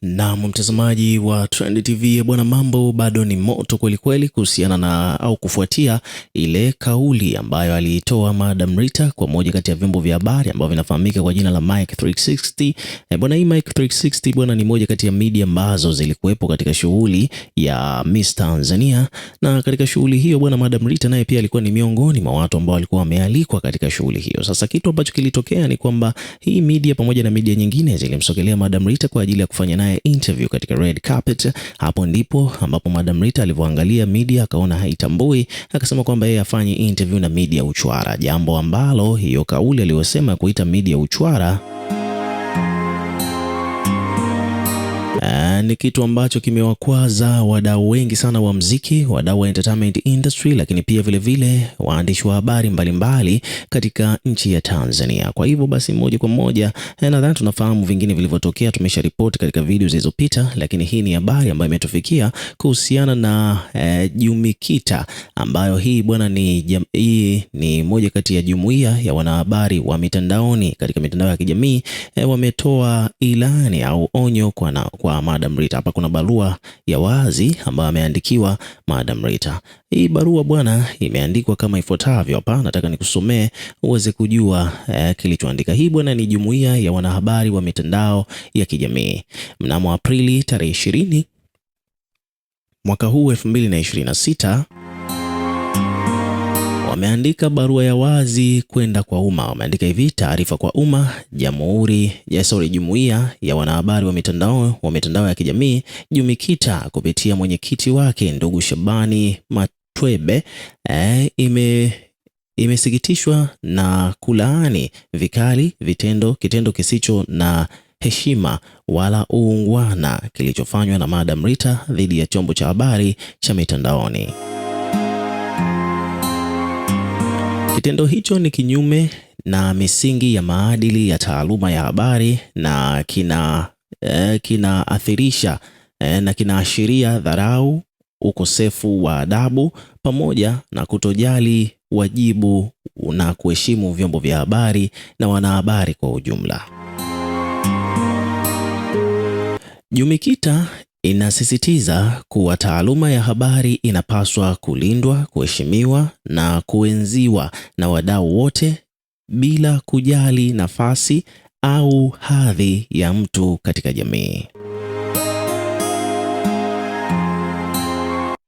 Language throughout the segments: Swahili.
Na mtazamaji wa Trend TV bwana, mambo bado ni moto kweli kweli kuhusiana na au kufuatia ile kauli ambayo aliitoa Madam Rita kwa moja kati ya vyombo vya habari ambavyo vinafahamika kwa jina la Mike 360. Bwana, hii Mike 360 bwana ni moja kati ya media ambazo zilikuwepo katika shughuli ya Miss Tanzania, na katika shughuli hiyo bwana, Madam Rita naye pia alikuwa ni miongoni mwa watu ambao walikuwa wamealikwa katika shughuli hiyo. Sasa kitu ambacho kilitokea ni kwamba hii media pamoja na media nyingine zilimsogelea Madam Rita kwa ajili ya kufanya naye interview katika red carpet. Hapo ndipo ambapo Madam Rita alivyoangalia media akaona haitambui, akasema kwamba yeye afanye interview na media uchwara, jambo ambalo hiyo kauli aliyosema kuita media uchwara ni kitu ambacho kimewakwaza wadau wengi sana wa mziki, wadau wa entertainment industry, lakini pia vile waandishi wa habari mbalimbali katika nchi ya Tanzania. Kwa hivyo basi, moja kwa moja nadhani tunafahamu vingine vilivyotokea, tumesha report katika video zilizopita, lakini hii ni habari ambayo imetufikia kuhusiana na Jumikita, ambayo hii bwana hii ni moja kati ya jumuiya ya wanahabari wa mitandaoni katika mitandao ya kijamii. Wametoa ilani au onyo kwa Madam Rita. Hapa kuna barua ya wazi ambayo ameandikiwa Madam Rita. Hii barua bwana imeandikwa kama ifuatavyo. Hapa nataka nikusomee uweze kujua kilichoandika. Hii bwana ni jumuiya ya wanahabari wa mitandao ya kijamii. Mnamo Aprili tarehe 20 mwaka huu 2026 wameandika barua ya wazi kwenda kwa umma. Wameandika hivi: taarifa kwa umma, jumuiya ya wanahabari wa mitandao ya kijamii Jumikita kupitia mwenyekiti wake ndugu Shabani Matwebe imesikitishwa na kulaani vikali kitendo kisicho na heshima wala uungwana kilichofanywa na Madam Rita dhidi ya chombo cha habari cha mitandaoni. Kitendo hicho ni kinyume na misingi ya maadili ya taaluma ya habari na kinaathirisha na kinaashiria dharau, ukosefu wa adabu pamoja na kutojali wajibu na kuheshimu vyombo vya habari na wanahabari kwa ujumla. Jumikita inasisitiza kuwa taaluma ya habari inapaswa kulindwa, kuheshimiwa na kuenziwa na wadau wote bila kujali nafasi au hadhi ya mtu katika jamii.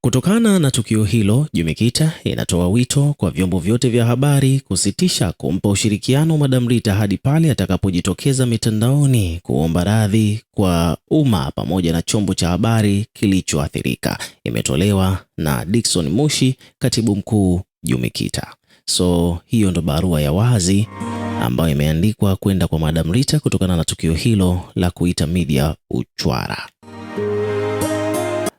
Kutokana na tukio hilo, Jumikita inatoa wito kwa vyombo vyote vya habari kusitisha kumpa ushirikiano Madam Rita hadi pale atakapojitokeza mitandaoni kuomba radhi kwa umma pamoja na chombo cha habari kilichoathirika. Imetolewa na Dickson Mushi, katibu mkuu Jumikita. So hiyo ndo barua ya wazi ambayo imeandikwa kwenda kwa Madam Rita kutokana na tukio hilo la kuita media uchwara.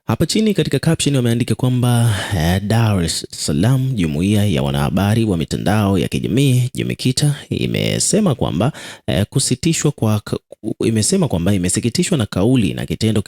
Hapa chini katika caption wameandika kwamba Dar es Salaam, jumuiya ya wanahabari wa mitandao ya kijamii Jumikita imesema kwamba imesikitishwa na kauli na kitendo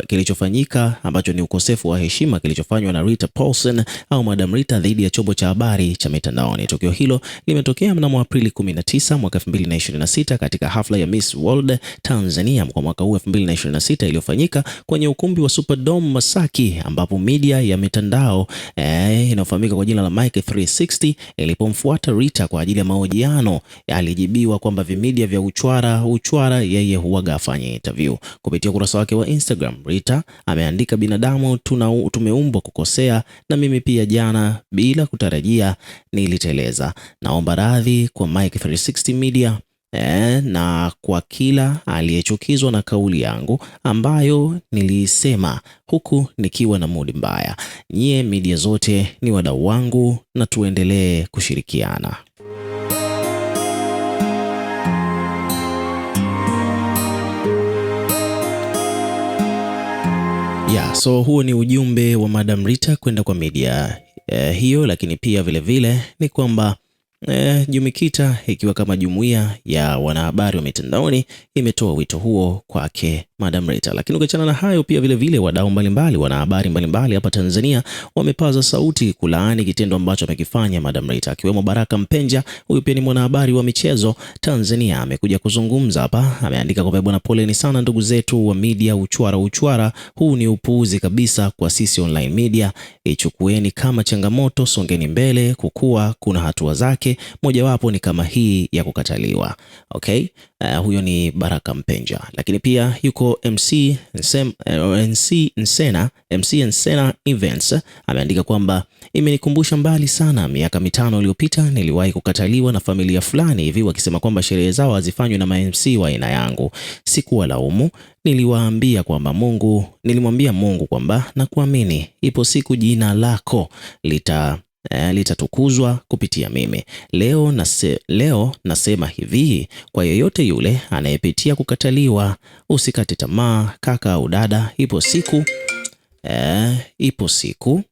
kilichofanyika ambacho ni ukosefu wa heshima kilichofanywa na Rita Paulson au Madam Rita dhidi ya chombo cha habari cha mitandaoni. Tukio hilo limetokea mnamo Aprili 19 mwaka 2026 katika hafla ya Miss World Tanzania kwa mwaka huu 2026 iliyofanyika kwenye ukumbi wa Superdome Masaki, ambapo media ya mitandao inayofahamika kwa jina la Mike 360 ilipomfuata Rita kwa ajili ya mahojiano. Alijibiwa kwamba vimedia vya uchwara yeye huwaga afanye interview. Kupitia ukurasa wake wa Instagram, Rita ameandika, binadamu tumeumbwa kukosea, na mimi pia jana bila kutarajia niliteleza. Naomba radhi kwa Mike 360 Media na kwa kila aliyechukizwa na kauli yangu ambayo nilisema huku nikiwa na mood mbaya. Nyie media zote ni wadau wangu na tuendelee kushirikiana. So huo ni ujumbe wa Madam Rita kwenda kwa media hiyo, lakini pia vile ni kwamba Jumikita ikiwa kama jumuiya ya wanahabari wa mitandaoni imetoa wito huo kwake Madam Rita. Lakini ukiachana na hayo, pia vile wadau mbalimbali, wanahabari mbalimbali hapa Tanzania wamepaza sauti kulaani kitendo ambacho amekifanya Madam Rita, akiwemo Baraka Mpenja. Huyu pia ni mwanahabari wa michezo Tanzania, amekuja kuzungumza hapa. Ameandika kwamba bwana, poleni sana ndugu zetu wa media, uchwara huu ni upuuzi kabisa kwa sisi online media. Ichukueni kama changamoto, songeni mbele, kukua kuna hatua zake, mojawapo ni kama hii ya kukataliwa. Okay, huyo ni Baraka Mpenja. Lakini pia yuko MC Nsena Events, ameandika kwamba imenikumbusha mbali sana, miaka 5 iliyopita niliwahi kukataliwa na familia fulani hivi, wakisema kwamba sherehe zao hazifanywi na MC wa aina yangu. Sikuwalaumu, nilimwambia Mungu kwamba nakuamini, ipo siku jina lako litatukuzwa kupitia mimi. Leo nasema hivi, kwa yeyote yule anayepitia kukataliwa, usikate tamaa kaka au dada, ipo siku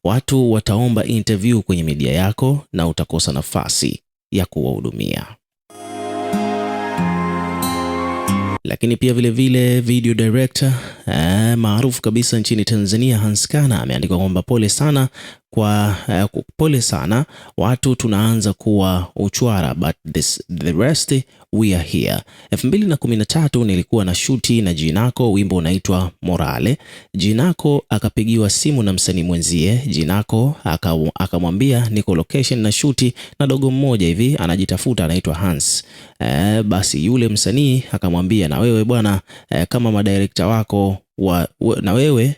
watu wataomba interview kwenye media yako na utakosa nafasi ya kuwahudumia. Lakini pia vile video director maarufu kabisa nchini Tanzania, Hans Kana, ameandika kwamba pole sana watu, tunaanza kuwa uchwara, but the rest we are here. 2013 nilikuwa na shuti na Jinako, wimbo unaitwa Morale. Jinako akapigiwa simu na msanii mwenzie. Jinako akamwambia niko location na shuti na dogo mmoja hivi anajitafuta anaitwa Hans. Basi yule msanii akamwambia, na wewe bwana, kama madirector wako na wewe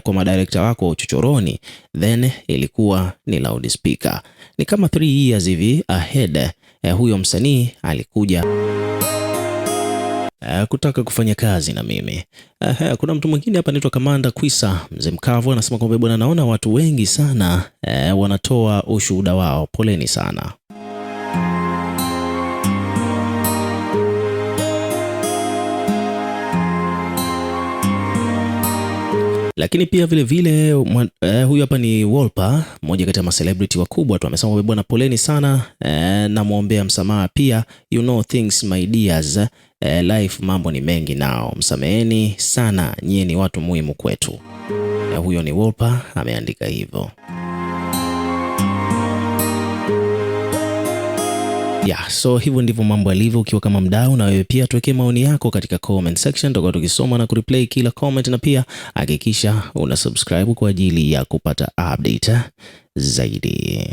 kwa madirector wako chochoroni. Then ilikuwa ni loudspeaker. Ni kama 3 years hivi ahead, huyo msanii alikuja kutaka kufanya kazi na mimi. Kuna mtu mwingine hapa anaitwa Kamanda Kwisa Mzee Mkavu, anasema kwamba bwana, naona watu wengi sana wanatoa ushuhuda wao, poleni sana. Lakini pia vile huyu hapa ni Wolper, mmoja kati ya macelebrity wakubwa tu, amesema bwana, poleni sana, na muombea msamaha pia, you know things my dears, life mambo ni mengi nao, msameheni sana, nyie ni watu muhimu kwetu. Huyo ni Wolper ameandika hivyo. So hivyo ndivyo mambo yalivyo. Ukiwa kama mdau, na wewe pia tuwekee maoni yako katika comment section, tutakuwa tukisoma na kureplay kila comment, na pia hakikisha una subscribe kwa ajili ya kupata update zaidi.